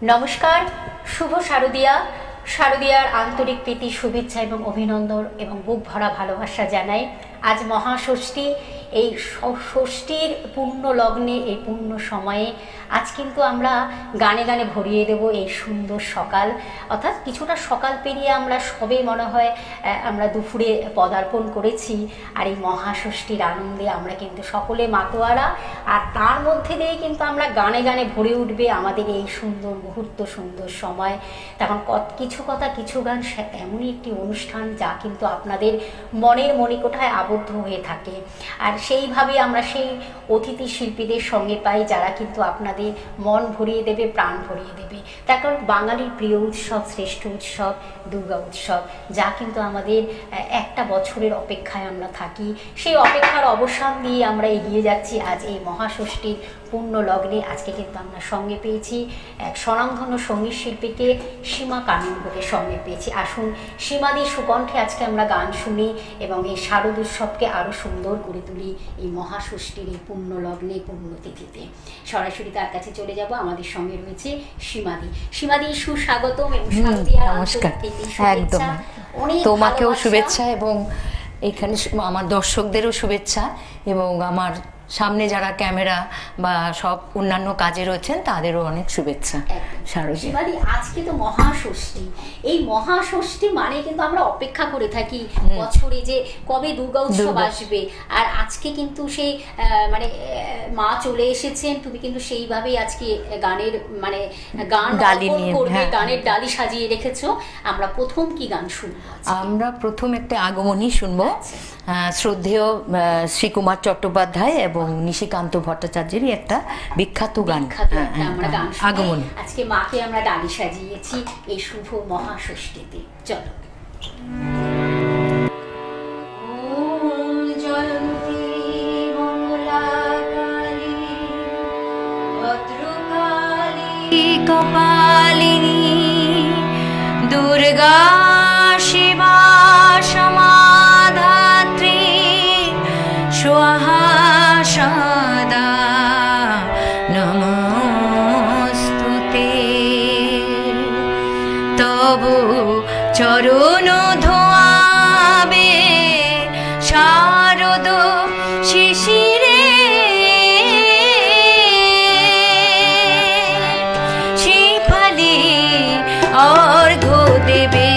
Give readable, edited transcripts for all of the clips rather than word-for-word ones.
नमस्कार शुभ शारदिया शारदियार आंतरिक प्रीति शुभेच्छा एवं अभिनंदन एवं बुक भरा भालोबासा जानाई। आज महाषष्ठी এই ষষ্ঠীর পূর্ণ লগ্নে এই পূর্ণ সময়ে আজ কিন্তু আমরা গানে গানে ভরিয়ে দেব এই সুন্দর সকাল, অর্থাৎ কিছুটা সকাল পেরিয়ে আমরা সবে মনে হয় আমরা দুপুরে পদার্পণ করেছি। আর এই মহাষষ্ঠীর আনন্দে আমরা কিন্তু সকলে মাতোয়ারা, আর তার মধ্যে দিয়ে কিন্তু আমরা গানে গানে ভরে উঠবে আমাদের এই সুন্দর মুহূর্ত, সুন্দর সময়। তখন কিছু কথা কিছু গান এমনই একটি অনুষ্ঠান যা কিন্তু আপনাদের মনের মণিকোঠায় আবদ্ধ হয়ে থাকে। আর সেইভাবে আমরা সেই অতিথি শিল্পীদের সঙ্গে পাই যারা কিন্তু আপনাদের মন ভরিয়ে দেবে, প্রাণ ভরিয়ে দেবে। তার কারণ বাঙালির প্রিয় উৎসব, শ্রেষ্ঠ উৎসব দুর্গা উৎসব, যা কিন্তু আমাদের একটা বছরের অপেক্ষায় আমরা থাকি। সেই অপেক্ষার অবসান দিয়ে আমরা এগিয়ে যাচ্ছি আজ এই মহাষষ্ঠীর পূর্ণ লগ্নে। আজকে কিন্তু আমরা সঙ্গে পেয়েছি এক স্বনামধন্য সঙ্গীত শিল্পীকে, সীমা কানুনগোকে সঙ্গে পেয়েছি। আসুন সীমাদির সুকণ্ঠে আজকে আমরা গান শুনি এবং এই শারদ উৎসবকে আরও সুন্দর করে তুলি এই মহাষষ্ঠীর এই পূর্ণ লগ্নে, পূর্ণতিথিতে। সরাসরি তার কাছে চলে যাব। আমাদের সঙ্গে রয়েছে সীমাদি। সীমাদি, সুস্বাগতম এবং নমস্কার। একদম, তোমাকেও শুভেচ্ছা এবং এখানে আমার দর্শকদেরও শুভেচ্ছা এবং আমার সামনে যারা ক্যামেরা বা সব অন্যান্য কাজে রয়েছেন তাদেরও অনেক শুভেচ্ছা। সীমাদি, আজকে তো মহাষষ্ঠী। এই মহাষষ্ঠী মানে কিন্তু আমরা অপেক্ষা করে থাকি বছরে যে কবে দুর্গা উৎসব আসবে। আর আজকে কিন্তু সেই মানে মা চলে এসেছেন, তুমি কিন্তু সেইভাবেই আজকে গানের মানে গান করবে, গানের ডালি সাজিয়ে রেখেছো। আমরা প্রথম কি গান শুনবো? আমরা প্রথম একটা আগমনী শুনবো, শ্রদ্ধেয় শ্রীকুমার চট্টোপাধ্যায় এবং নিশিকান্ত ভট্টাচার্যেরই একটা বিখ্যাত গান আগমনী। আজকে মাকে আমরা ডালি সাজিয়েছি এই শুভ মহাষষ্ঠীতে। চলো। কপালিনী দুর্গা শিবা সমাধাত্রী স্বাহা সদা নমস্তুতে। তবু চরণ ধোয়াবে শারদ শিশিরে, শিফালি অর্ঘ্য দেবে।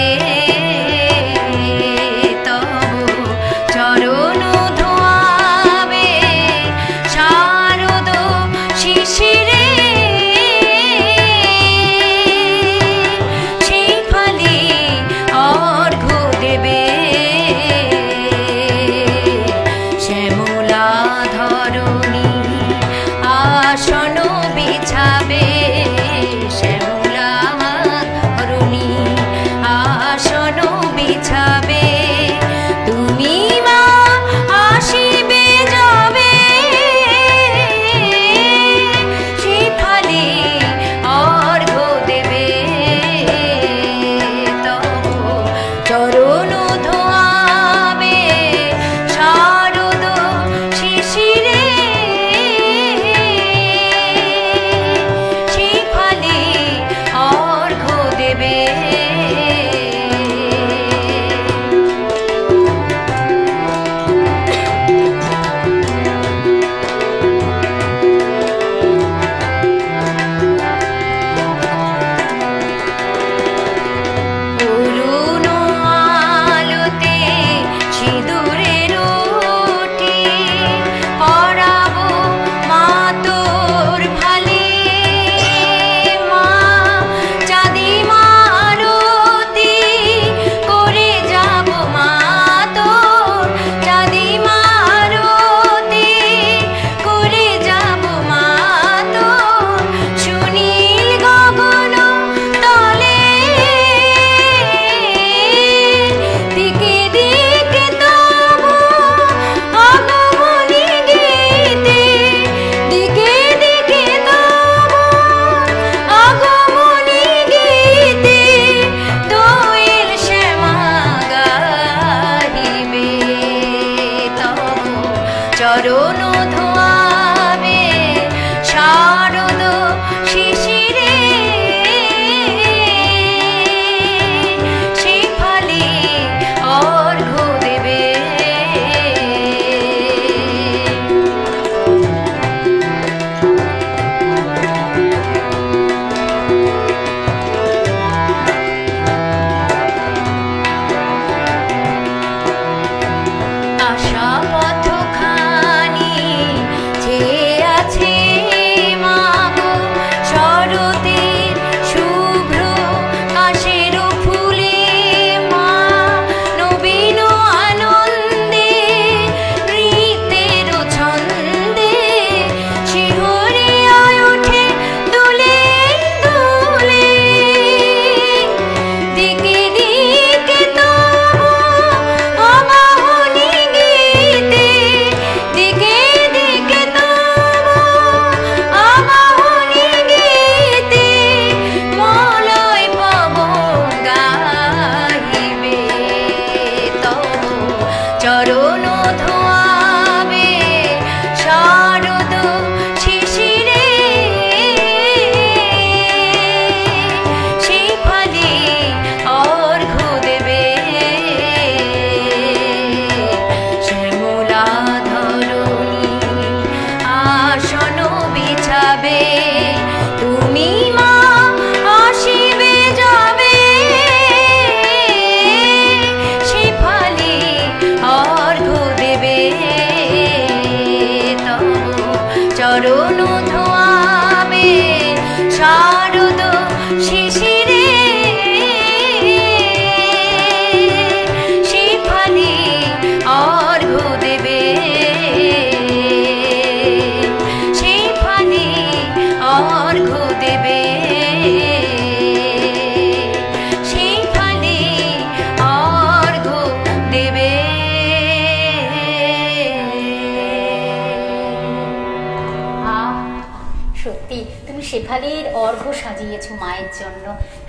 ফুলের অর্ঘ্য সাজিয়েছ মায়ের জন্য।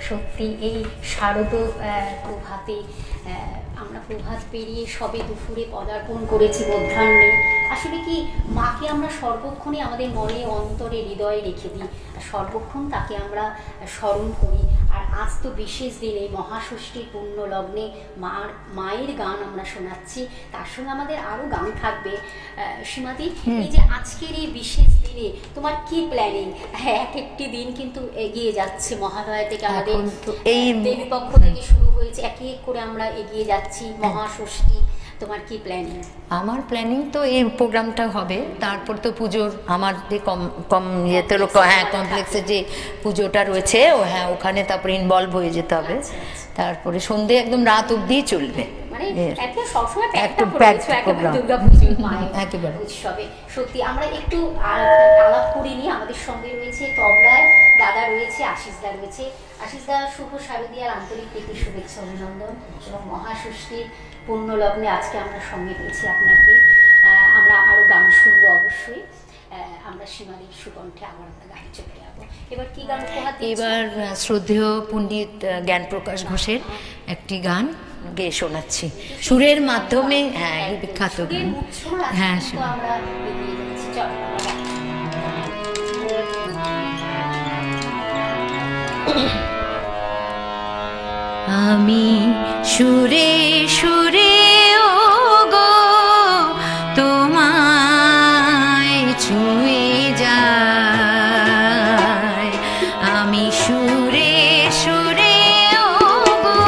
সত্যি এই শারদ প্রভাতে আমরা প্রভাত পেরিয়ে সবে দুপুরে পদার্পণ করেছি মধ্যাহ্নে। আসলে কি মাকে আমরা সর্বক্ষণই আমাদের মনে অন্তরে হৃদয়ে রেখে দিই, সর্বক্ষণ তাকে আমরা স্মরণ করি। আর আজ তো বিশেষ দিনে মহাষষ্ঠীর পুণ্য লগ্নে মায়ের গান আমরা শোনাচ্ছি, তার সঙ্গে আমাদের আরও গান থাকবে। সীমাদি, এই যে আজকের এই বিশেষ দিনে তোমার কি প্ল্যানিং? এক একটি দিন কিন্তু এগিয়ে যাচ্ছে, মহালয়া থেকে আমাদের এই দেবীপক্ষ থেকে শুরু হয়েছে, এক এক করে আমরা এগিয়ে যাচ্ছি মহাষষ্ঠী। তোমার কি প্ল্যানিং? আমার প্ল্যানিং তো এই প্রোগ্রামটা হবে, তারপর তো পুজোর আমার যে ইয়েতে কমপ্লেক্সে যে পুজোটা রয়েছে ওখানে তারপরে ইনভলভ হয়ে যেতে হবে। তারপরে সন্ধে একদম রাত অবধি চলবে, উৎসবে। সত্যি আমরা একটু আলাপ করিনি, আমাদের সঙ্গে রয়েছে তবলায় দাদা রয়েছে, আশিসদা রয়েছে। আশিসদা, শুভ শারদীয়ার আন্তরিক প্রীতি শুভেচ্ছা অভিনন্দন এবং মহাষষ্ঠীর পূর্ণ লগ্নে আজকে আমরা সঙ্গে পেয়েছি আপনাকে। আমরা আরো গান শুনবো অবশ্যই। আমরা সীমাদির সুকণ্ঠে আবার আমরা গান চলে যাবো। এবার কি গান উপহার? এবার শ্রদ্ধেয় পণ্ডিত জ্ঞানপ্রকাশ ঘোষের একটি গান গেয়ে শোনাচ্ছি সুরের মাধ্যমে। হ্যাঁ, এই বিখ্যাত গান। হ্যাঁ, আমি সুরে সুরে ওগো তোমায় ছুঁয়ে যাই, আমি সুরে সুরে ওগো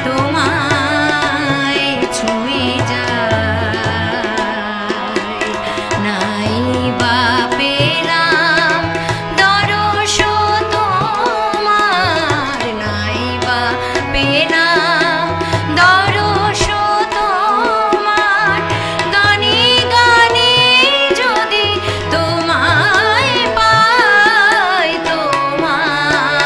তোমায় ছুঁয়ে যাই, নাই বা পেলাম দরস তোমার, নাই বা পেলাম দরস তোমার, গানে গানে যদি তোমায় পাই, তোমায়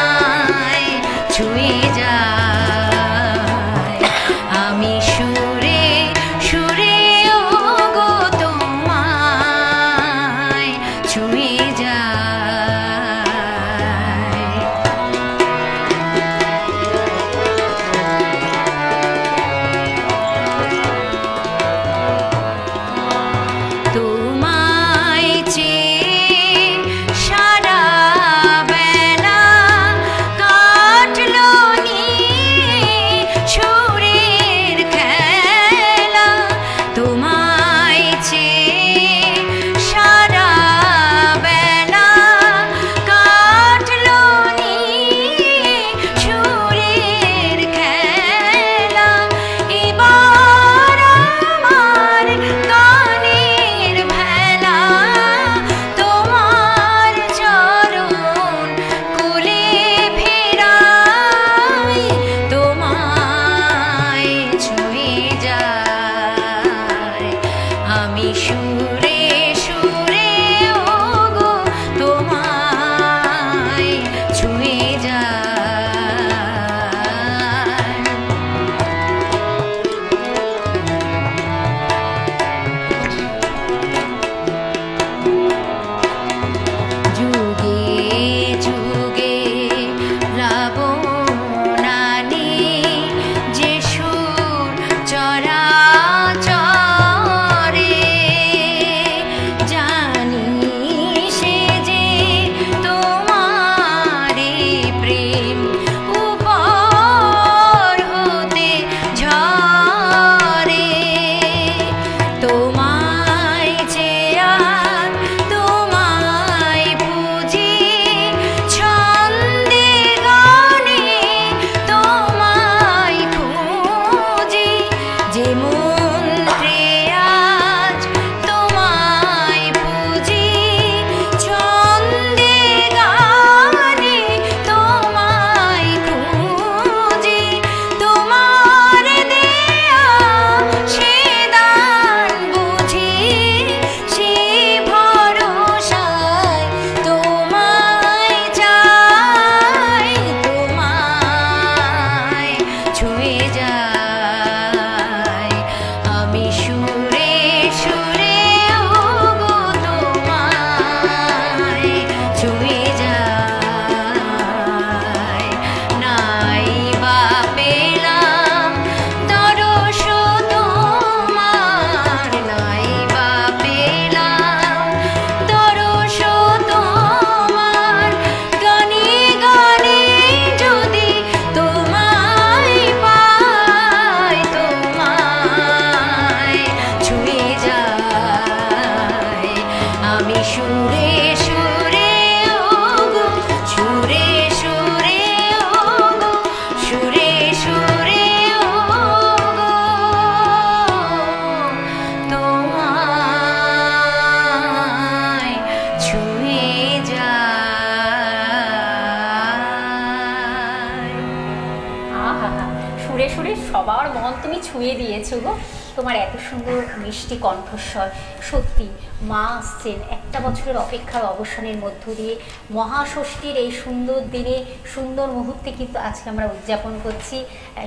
শুনে শুনে সবার মন তুমি ছুঁয়ে দিয়েছো গো। তোমার এত সুন্দর মিষ্টি কণ্ঠস্বর, সত্যি মা আসছেন একটা বছরের অপেক্ষার অবসানের মধ্য দিয়ে। মহাষষ্ঠীর এই সুন্দর দিনে, সুন্দর মুহূর্তে কিন্তু আজকে আমরা উদযাপন করছি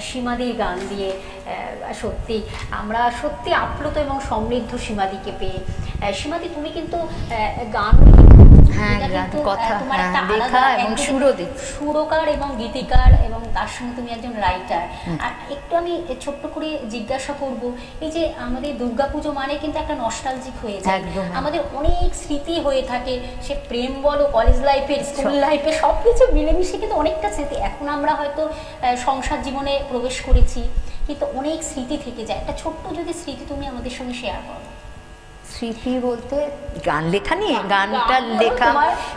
সীমাদির গান দিয়ে। সত্যি আমরা সত্যি আপ্লুত এবং সমৃদ্ধ সীমাদিকে পেয়ে। সীমাদি, তুমি কিন্তু গান, হ্যাঁ, কথা, লেখা এবং সুরকার এবং গীতিকার, এবং তার সঙ্গে তুমি একজন রাইটার। আর একটু আমি ছোট্ট করে জিজ্ঞাসা করব, এই যে আমাদের দুর্গাপুজো মানে কিন্তু একটা নস্টালজিক হয়ে যায়, আমাদের অনেক স্মৃতি হয়ে থাকে, সে প্রেম বলো, কলেজ লাইফের, স্কুল লাইফে, সবকিছু মিলেমিশে কিন্তু অনেকটা স্মৃতি। এখন আমরা হয়তো সংসার জীবনে প্রবেশ করেছি, কিন্তু অনেক স্মৃতি থেকে যায়। একটা ছোট্ট যদি স্মৃতি তুমি আমাদের সঙ্গে শেয়ার করো। স্মৃতি বলতে গান লেখা নিয়ে, গানটা লেখা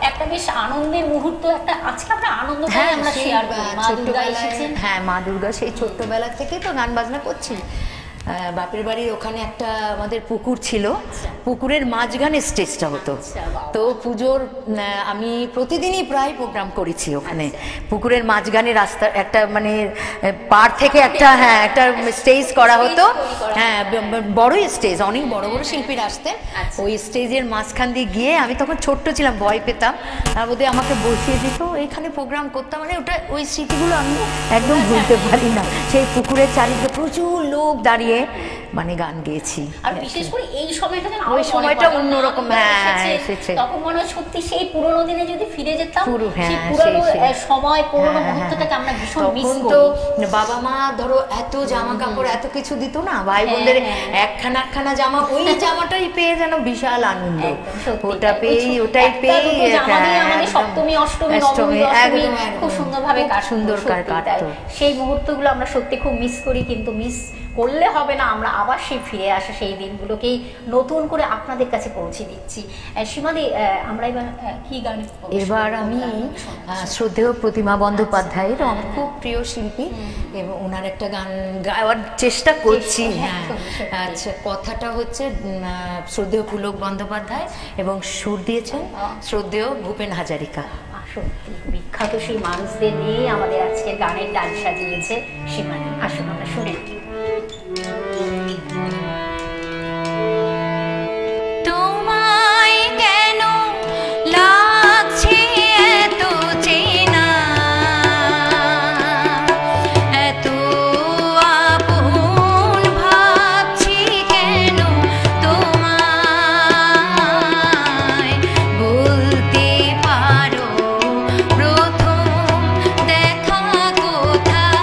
একটা বেশ আনন্দের মুহূর্ত, একটা আজকে আমরা আনন্দটাই আমরা শেয়ার করি। মা দুর্গা এসেছেন, হ্যাঁ মা দুর্গা সেই ছোট্টবেলা থেকেই তো গান বাজনা করছি। বাপের বাড়ির ওখানে একটা আমাদের পুকুর ছিল, পুকুরের মাঝখানে স্টেজটা হতো। তো পুজোর আমি প্রতিদিনই প্রায় প্রোগ্রাম করেছি ওখানে, পুকুরের মাঝখানে রাস্তা একটা মানে পার থেকে একটা, হ্যাঁ একটা স্টেজ করা হতো, হ্যাঁ বড়ই স্টেজ, অনেক বড় বড় শিল্পীরা আসতেন। ওই স্টেজের মাঝখান দিয়ে গিয়ে আমি তখন ছোট্ট ছিলাম, ভয় পেতাম, তার মধ্যে আমাকে বসিয়ে দিত, এখানে প্রোগ্রাম করতাম। মানে ওটা, ওই স্মৃতিগুলো আমি একদম ভুলতে পারি না। সেই পুকুরের চারিদিকে প্রচুর লোক দাঁড়িয়ে মানে গান গেয়েছি। আর বিশেষ করে এই সময়টা, ওই সময়টা অন্যরকম, হ্যাঁ এসেছে, তখন মনে হয় সত্যি সেই পুরোনো দিনে যদি ফিরে যেতাম, সেই পুরোনো সময়, পুরোনো মুহূর্তটাকে আমরা ভীষণ মিস করি। বাবা মা ধরো এত জামা কাপড় এত কিছু দিত না, ভাই বোনদের একখানা জামা, ওই জামাটাই পেয়ে যেন বিশাল আনন্দ, ওটা পেয়ে, ওটাই পেয়ে সপ্তমী অষ্টমী নবমী খুব সুন্দরভাবে কাটতো। সেই মুহূর্তগুলো আমরা সত্যি খুব মিস করি, কিন্তু মিস করলে হবে না, আমরা আবার সেই ফিরে আসা সেই দিনগুলোকেই নতুন করে আপনাদের কাছে পৌঁছে দিচ্ছি। সীমাদি, আমরা এবার কি গান? এবার আমি শ্রদ্ধেয় প্রতিমা বন্দ্যোপাধ্যায়ের আমার খুব প্রিয় শিল্পী, এবং ওনার একটা গান গাওয়ার চেষ্টা করছি। হ্যাঁ আচ্ছা, কথাটা হচ্ছে শ্রদ্ধেয় পুলক বন্দ্যোপাধ্যায় এবং সুর দিয়েছেন শ্রদ্ধেয় ভূপেন হাজারিকা। সত্যি বিখ্যাত সেই মানুষদের নিয়ে আমাদের আজকে গানের ডাল সাজিয়েছে সীমাদি। আসুন আমরা শুনে। তোমায় কেন লাগছে এত চেনা, এত আপন ভাবছি কেন তোমায়, বলতে পারো প্রথম দেখা কোথায়,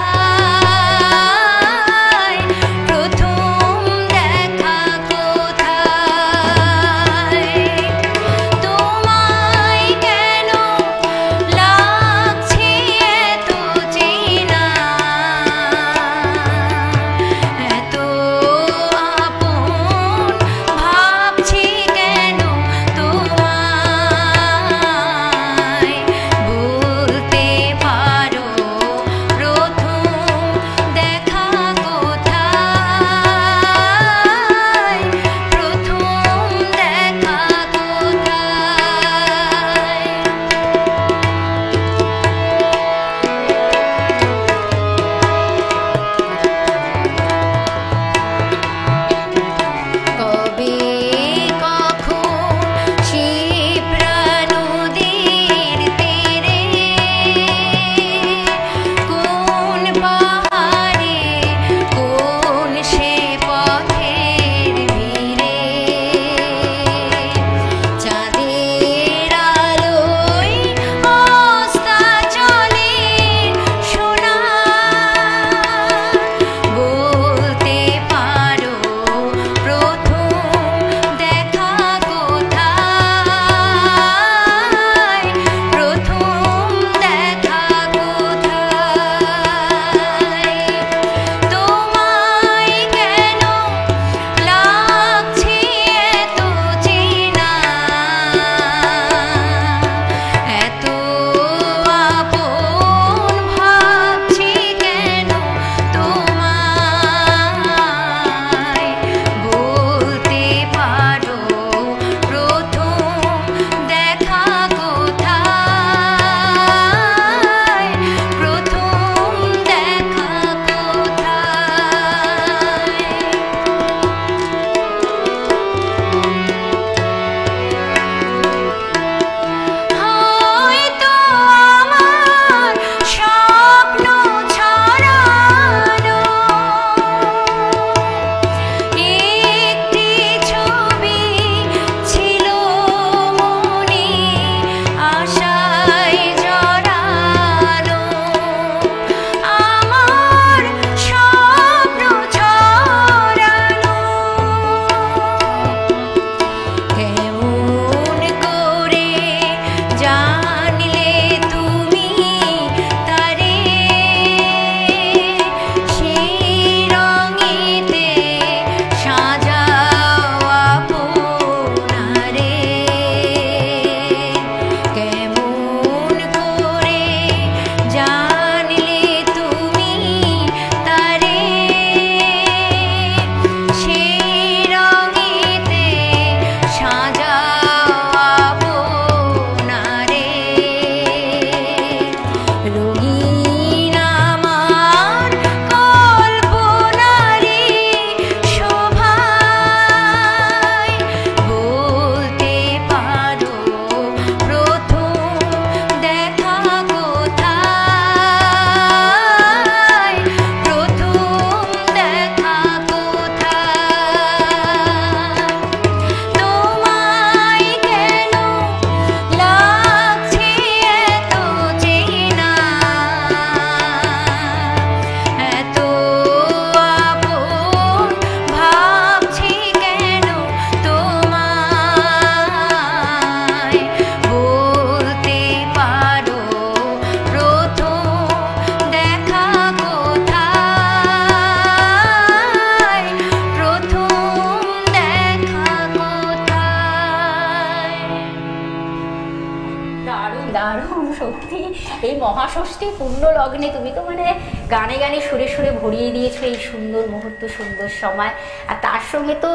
মহাষষ্ঠী পূর্ণ লগ্নে তুমি তো মানে গানে গানে সুরে সুরে ভরিয়ে দিয়েছো এই সুন্দর মুহূর্ত, সুন্দর সময়। আর তার সঙ্গে তো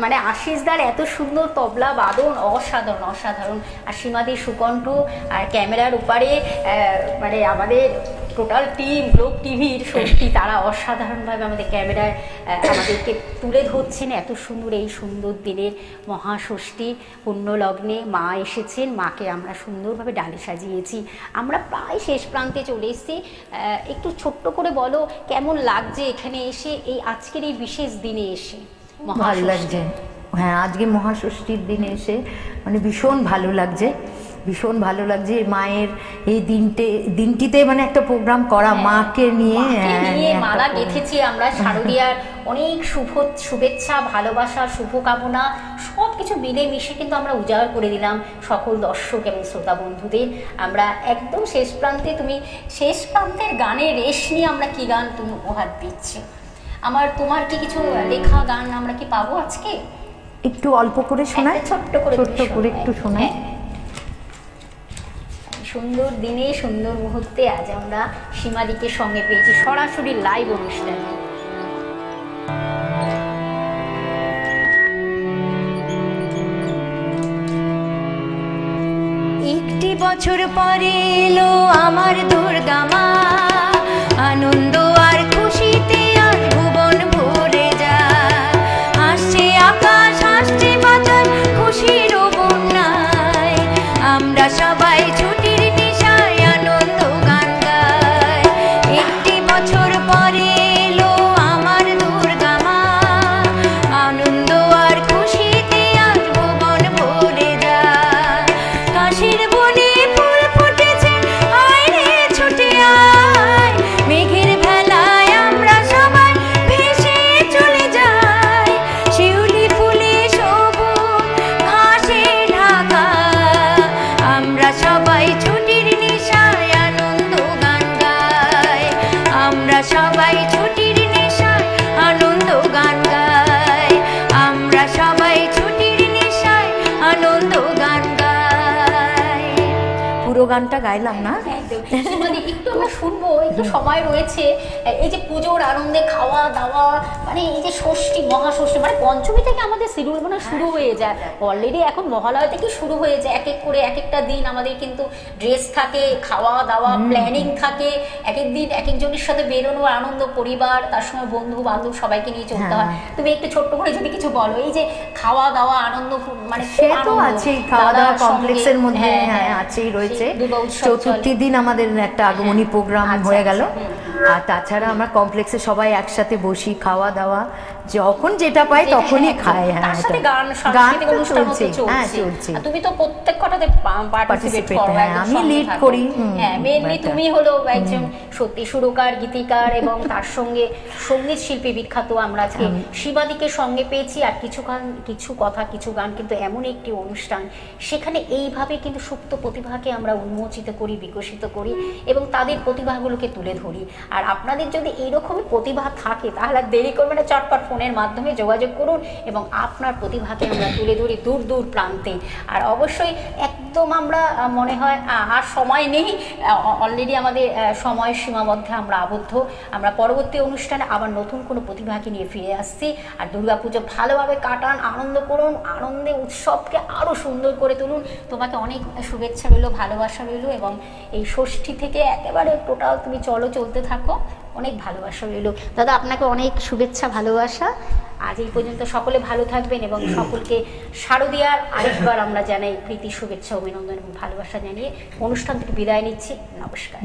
মানে আশিসদার এত সুন্দর তবলা বাদন, অসাধারণ অসাধারণ। আর সীমাদির সুকণ্ঠ, আর ক্যামেরার উপারে মানে আমাদের টোটাল টিম গ্লোব টিভির সত্যি তারা অসাধারণভাবে আমাদের ক্যামেরায় আমাদেরকে তুলে ধরছেন এত সুন্দর এই সুন্দর দিনের মহাষষ্ঠী পুণ্যলগ্নে। মা এসেছেন, মাকে আমরা সুন্দরভাবে ডালে সাজিয়েছি। আমরা প্রায় শেষ প্রান্তে চলে এসেছি। একটু ছোট্ট করে বলো কেমন লাগছে এখানে এসে, এই আজকের এই বিশেষ দিনে এসে? ভালো লাগছে, হ্যাঁ আজকে মহাষষ্ঠীর দিনে এসে মানে ভীষণ ভালো লাগছে, ভীষণ ভালো লাগছে। মায়ের এই দিনটিতে মানে একটা প্রোগ্রাম করা, মাকে নিয়ে মালা গেঁথেছি আমরা। শারদীয়ার অনেক শুভেচ্ছা, ভালোবাসা, শুভকামনা সব কিছু মিলে মিশে কিন্তু আমরা উজাড় করে দিলাম সকল দর্শক এবং শ্রোতা বন্ধুদের। আমরা একদম শেষ প্রান্তে, তুমি শেষ প্রান্তের গানের রেশ নিয়ে আমরা কি গান তুমি উপহার দিচ্ছি? তোমার কি কিছু লেখা গান আমরা কি পাবো আজকে? একটু অল্প করে শোনায়, ছোট্ট করে একটু শোনায়। সুন্দর দিনে সুন্দর মুহূর্তে আজ আমরা সীমাদিকে সঙ্গে পেয়েছি সরাসরি লাইভ অনুষ্ঠানে। একটি বছর পরে এলো আমার দুর্গা মা, আনন্দ আর খুশিতে আর ভুবন ভরে যায়। আসছে আকাশ, আসছে বাজার, খুশির বন্যায় আমরা সবাই ছুটির নেশায় আনন্দ গান গাই। একটি বছর পরে এলো আমার দুর্গা মা, আনন্দ আর খুশিতে আর ভুবন ভরে যায়। কাশীর বনে ফুল ফুটেছে, আয় রে ছুটে আয়, মেঘের ভেলায় আমরা সবাই ভেসে চলে যাই। শিউলি ফুলে সবুজ ঘাসে ঢাকা, আমরা সবাই ছুটির নেশায় আনন্দ গান গাই। আমরা সবাই ছুটির নেশায় আনন্দ গান গাই। আমরা সবাই ছুটির নেশায় আনন্দ গান গাই। পুরো গানটা গাইলাম না? একটু আমরা শুনবো, একটু সময় রয়েছে। এই যে পুজোর আনন্দে খাওয়া দাওয়া, মানে এই যে ষষ্ঠী মহাষষ্ঠী মানে পঞ্চমী থেকে আমাদের শিডিউল মানে শুরু হয়ে যায় অলরেডি। এখন মহালয়া থেকে শুরু হয়ে যায়, এক এক করে এক একটা দিন আমাদের কিন্তু ড্রেস থাকে, খাওয়া দাওয়া প্ল্যানিং থাকে, এক এক দিন এক একজনের সাথে বেরোনো, আনন্দ, পরিবার, তার সঙ্গে বন্ধু বান্ধব সবাইকে নিয়ে চলতে হয়। তুমি একটু ছোট্ট করে যদি কিছু বলো, এই যে খাওয়া দাওয়া আনন্দ, মানে সে তো আছেই, খাওয়া দাওয়া কমপ্লেক্সের মধ্যে আছেই রয়েছে। চতুর্থী দিন আমাদের একটা আগমনী প্রোগ্রাম হয়ে গেল। আর তাছাড়া আমরা কমপ্লেক্সে সবাই একসাথে বসি, খাওয়া দাওয়া যখন যেটা পাই তখনই খাই। হ্যাঁ, গান চলছে, হ্যাঁ চলছে। তুমি তো প্রত্যেক কটাতে পার্টিসিপেট করো, আমি লিড করি। হ্যাঁ, মেইনলি তুমি হলো একজন সত্যি সুরকার, গীতিকার এবং তার সঙ্গে সঙ্গীত শিল্পী বিখ্যাত। আমরা আজকে শিবাদিকে সঙ্গে পেয়েছি। আর কিছু কথা কিছু গান কিন্তু এমন একটি অনুষ্ঠান, সেখানে এইভাবে কিন্তু সুপ্ত প্রতিভাকে আমরা উন্মোচিত করি, বিকশিত করি এবং তাদের প্রতিভাগুলোকে তুলে ধরি। আর আপনাদের যদি এইরকমই প্রতিভা থাকে তাহলে দেরি করবেন না, চটপট ফোনের মাধ্যমে যোগাযোগ করুন এবং আপনার প্রতিভাকে আমরা তুলে ধরি দূর দূর প্রান্তে। আর অবশ্যই একদম আমরা মনে হয় আর সময় নেই, অলরেডি আমাদের সময় সীমাবদ্ধে আমরা আবদ্ধ। আমরা পরবর্তী অনুষ্ঠানে আবার নতুন কোনো প্রতিভাকে নিয়ে ফিরে আসছি। আর দুর্গাপুজো ভালোভাবে কাটান, আনন্দ করুন, আনন্দে উৎসবকে আরও সুন্দর করে তুলুন। তোমাকে অনেক শুভেচ্ছা রইল, ভালোবাসা রইল এবং এই ষষ্ঠী থেকে একেবারে টোটাল তুমি চলতে থাকো, অনেক ভালোবাসা রইল। দাদা আপনাকে অনেক শুভেচ্ছা, ভালোবাসা। আজ এই পর্যন্ত সকলে ভালো থাকবেন এবং সকলকে শারদীয়ার আরেকবার আমরা জানাই প্রীতি, শুভেচ্ছা, অভিনন্দন এবং ভালোবাসা জানিয়ে অনুষ্ঠান থেকে বিদায় নিচ্ছি। নমস্কার।